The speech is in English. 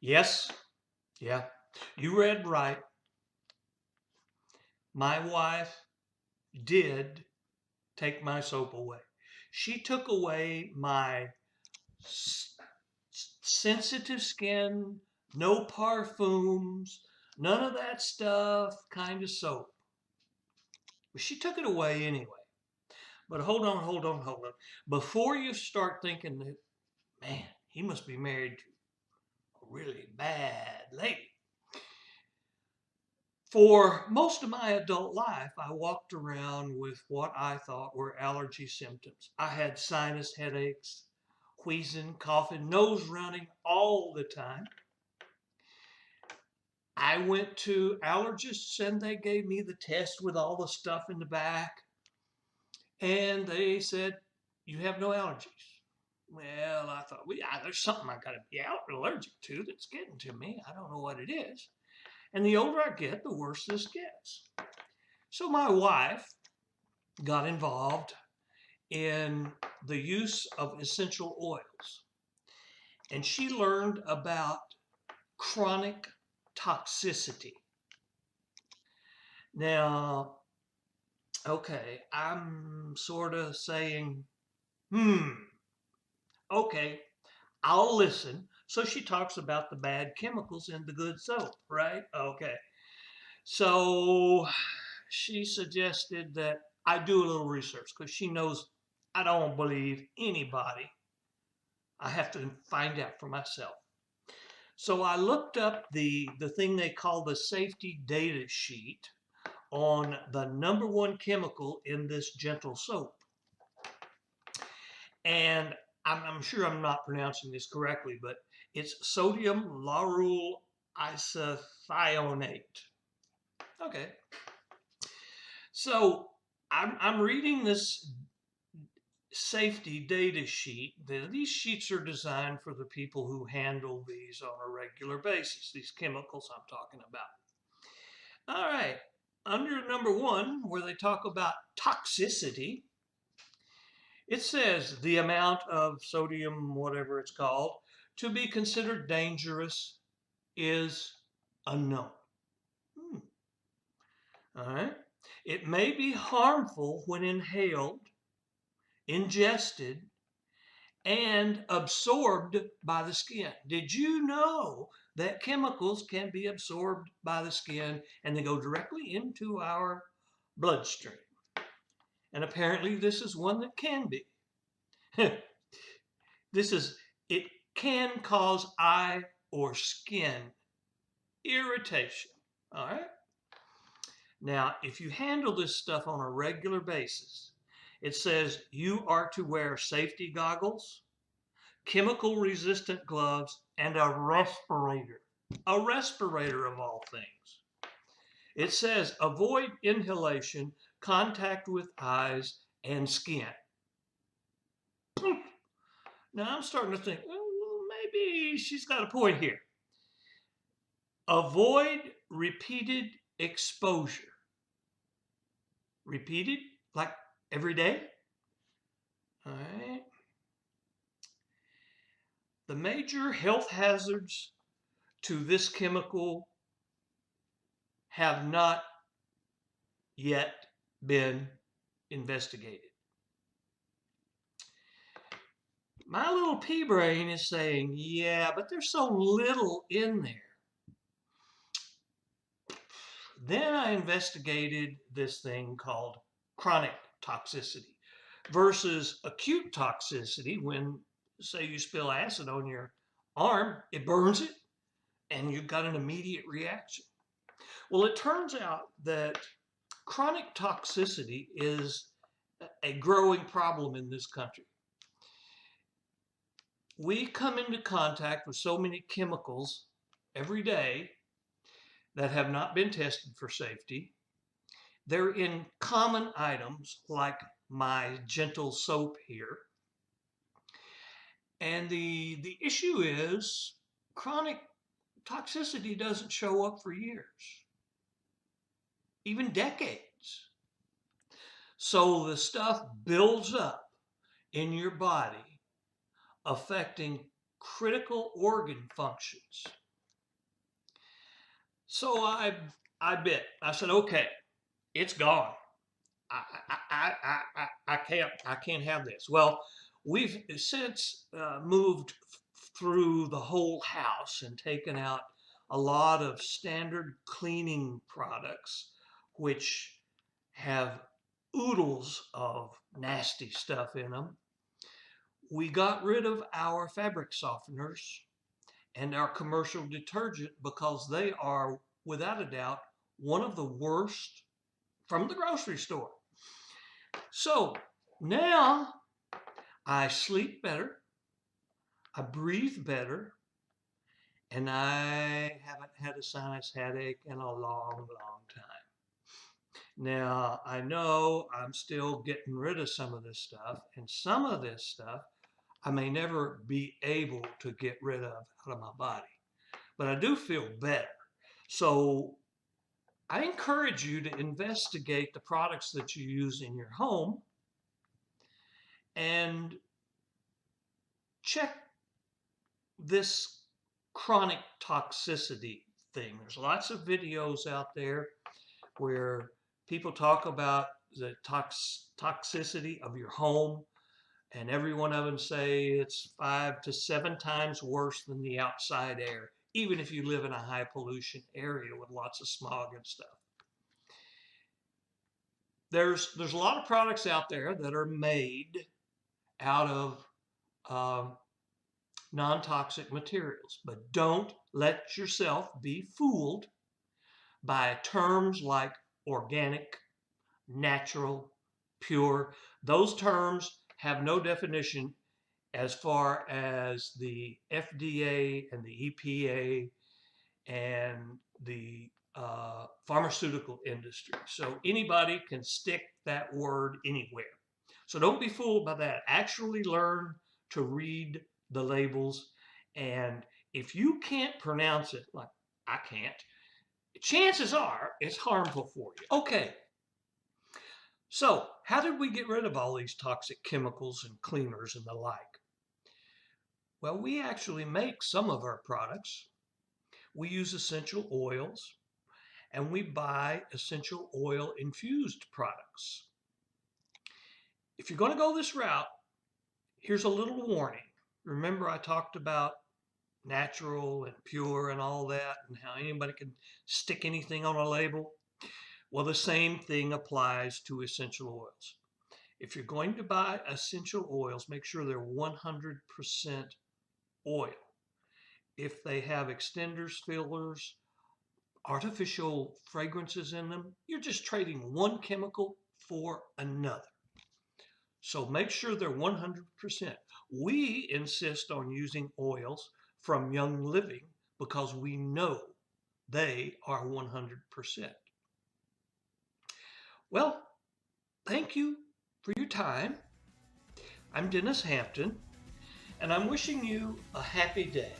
Yes, yeah, you read right. My wife did take my soap away. She took away my sensitive skin, no perfumes, none of that stuff kind of soap. But she took it away anyway. But hold on. Before you start thinking that, man, he must be married to a really bad lady. For most of my adult life, I walked around with what I thought were allergy symptoms. I had sinus headaches, wheezing, coughing, nose running all the time. I went to allergists and they gave me the test with all the stuff in the back. And they said, you have no allergies. Well, I thought, well, yeah, there's something I got to be allergic to that's getting to me. I don't know what it is. And the older I get, the worse this gets. So my wife got involved in the use of essential oils. And she learned about chronic toxicity. Now, okay, I'm sort of saying, okay, I'll listen. So she talks about the bad chemicals in the good soap, right? Okay. So she suggested that I do a little research because she knows I don't believe anybody. I have to find out for myself. So I looked up the thing they call the safety data sheet on the number one chemical in this gentle soap. And I'm sure I'm not pronouncing this correctly, but it's sodium lauryl isethionate. Okay. So I'm reading this safety data sheet. These sheets are designed for the people who handle these on a regular basis, these chemicals I'm talking about. All right. Under number one, where they talk about toxicity, it says the amount of sodium, whatever it's called, to be considered dangerous is unknown. Hmm. All right. It may be harmful when inhaled, ingested, and absorbed by the skin. Did you know that chemicals can be absorbed by the skin and they go directly into our bloodstream? And apparently, this is one that can be. It can cause eye or skin irritation. All right. Now, if you handle this stuff on a regular basis, it says you are to wear safety goggles, chemical resistant gloves, and a respirator. A respirator of all things. It says avoid inhalation, contact with eyes and skin. Now I'm starting to think, well, maybe she's got a point here. Avoid repeated exposure. Repeated, like every day. All right. The major health hazards to this chemical have not yet been investigated. My little pea brain is saying, yeah, but there's so little in there. Then I investigated this thing called chronic toxicity versus acute toxicity. When, say, you spill acid on your arm, it burns it and you've got an immediate reaction. Well, it turns out that chronic toxicity is a growing problem in this country. We come into contact with so many chemicals every day that have not been tested for safety. They're in common items like my gentle soap here. And the issue is chronic toxicity doesn't show up for years, even decades. So the stuff builds up in your body, affecting critical organ functions. So I bit. I said, okay, it's gone. I can't have this. Well, we've since moved through the whole house and taken out a lot of standard cleaning products, which have oodles of nasty stuff in them. We got rid of our fabric softeners and our commercial detergent because they are, without a doubt, one of the worst from the grocery store. So now I sleep better, I breathe better, and I haven't had a sinus headache in a long, long time. Now, I know I'm still getting rid of some of this stuff, and some of this stuff I may never be able to get rid of out of my body, but I do feel better. So I encourage you to investigate the products that you use in your home and check this chronic toxicity thing. There's lots of videos out there where people talk about the toxicity of your home, and every one of them say it's 5 to 7 times worse than the outside air, even if you live in a high pollution area with lots of smog and stuff. There's a lot of products out there that are made out of non-toxic materials, but don't let yourself be fooled by terms like organic, natural, pure. Those terms have no definition as far as the FDA and the EPA and the pharmaceutical industry. So anybody can stick that word anywhere. So don't be fooled by that. Actually learn to read the labels. And if you can't pronounce it, like I can't, chances are it's harmful for you. Okay, so how did we get rid of all these toxic chemicals and cleaners and the like? Well, we actually make some of our products. We use essential oils and we buy essential oil infused products. If you're going to go this route, here's a little warning. Remember, I talked about natural and pure and all that, and how anybody can stick anything on a label? Well, the same thing applies to essential oils. If you're going to buy essential oils, make sure they're 100% oil. If they have extenders, fillers, artificial fragrances in them, you're just trading one chemical for another. So make sure they're 100%. We insist on using oils from Young Living because we know they are 100%. Well, thank you for your time. I'm Dennis Hampton, and I'm wishing you a happy day.